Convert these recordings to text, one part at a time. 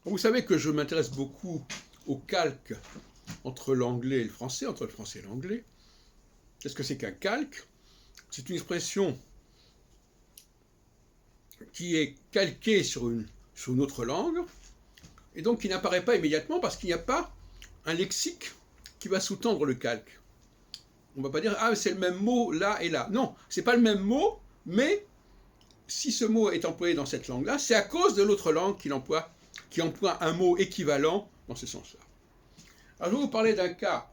Vous savez que je m'intéresse beaucoup au calque entre l'anglais et le français, entre le français et l'anglais. Qu'est-ce que c'est qu'un calque? C'est une expression qui est calquée sur une autre langue, et donc qui n'apparaît pas immédiatement parce qu'il n'y a pas un lexique qui va sous-tendre le calque. On ne va pas dire « Ah, c'est le même mot là et là ». Non, ce n'est pas le même mot, mais si ce mot est employé dans cette langue-là, c'est à cause de l'autre langue qui emploie un mot équivalent dans ce sens-là. Alors, je vais vous parler d'un cas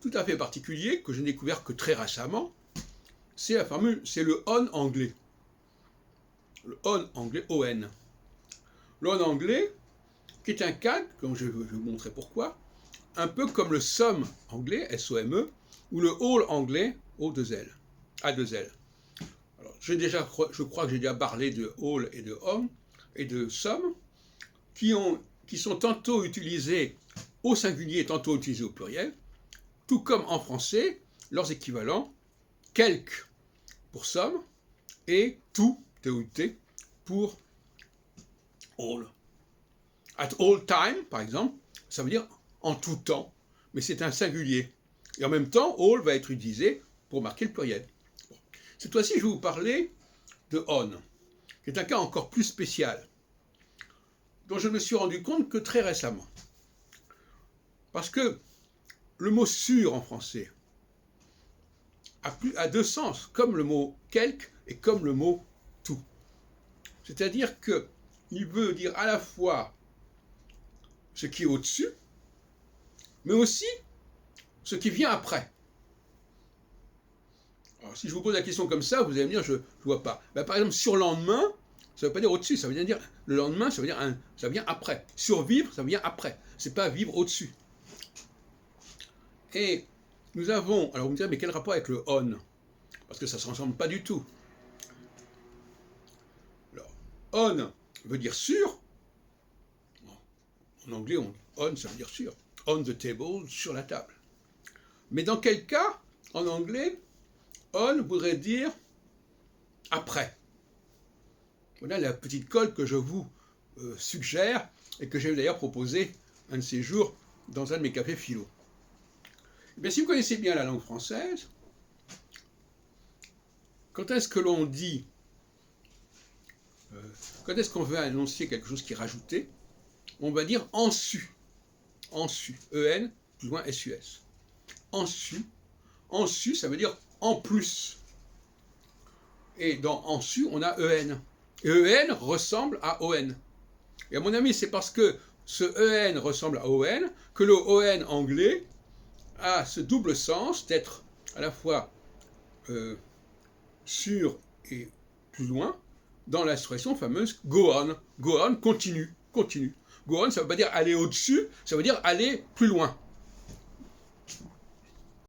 tout à fait particulier que je n'ai découvert que très récemment. C'est le on anglais. Le on anglais, O-N. Le on anglais, qui est un calque, comme je vais vous montrer pourquoi, un peu comme le some anglais, S-O-M-E, ou le all anglais, O-2-L, A-2-L. Alors, je crois que j'ai déjà parlé de all et de on et de some, qui sont tantôt utilisés au singulier et tantôt utilisés au pluriel, tout comme en français, leurs équivalents, quelque pour some et tout, T-O-U-T, pour all. At all time, par exemple, ça veut dire en tout temps, mais c'est un singulier. Et en même temps, all va être utilisé pour marquer le pluriel. Bon. Cette fois-ci, je vais vous parler de on, qui est un cas encore plus spécial, dont je me suis rendu compte que très récemment. Parce que le mot sûr en français a deux sens, comme le mot quelque et comme le mot tout. C'est-à-dire qu'il veut dire à la fois ce qui est au-dessus, mais aussi ce qui vient après. Alors, si je vous pose la question comme ça, vous allez me dire, je ne vois pas. Ben, par exemple, surlendemain, ça ne veut pas dire au-dessus, ça veut dire le lendemain, ça vient après. Survivre, ça vient après. Ce n'est pas vivre au-dessus. Et nous avons, alors vous me direz, mais quel rapport avec le on? Parce que ça ne se ressemble pas du tout. Alors, on veut dire sûr. En anglais, on, ça veut dire sûr. On the table, sur la table. Mais dans quel cas, en anglais, on voudrait dire après. Voilà la petite colle que je vous suggère et que j'ai d'ailleurs proposé un de ces jours dans un de mes cafés philo. Mais si vous connaissez bien la langue française, quand est-ce que l'on dit, quand est-ce qu'on veut annoncer quelque chose qui est rajouté, on va dire en su. En su. E-N, plus loin S-U-S. En su. En su, ça veut dire en plus. Et dans en su, on a E-N. Et E-N ressemble à O-N. Et à mon avis, c'est parce que ce E-N ressemble à O-N que le O-N anglais a ce double sens d'être à la fois sur et plus loin dans l'expression fameuse go on. Go on, continue, continue. Go on, ça ne veut pas dire aller au-dessus, ça veut dire aller plus loin.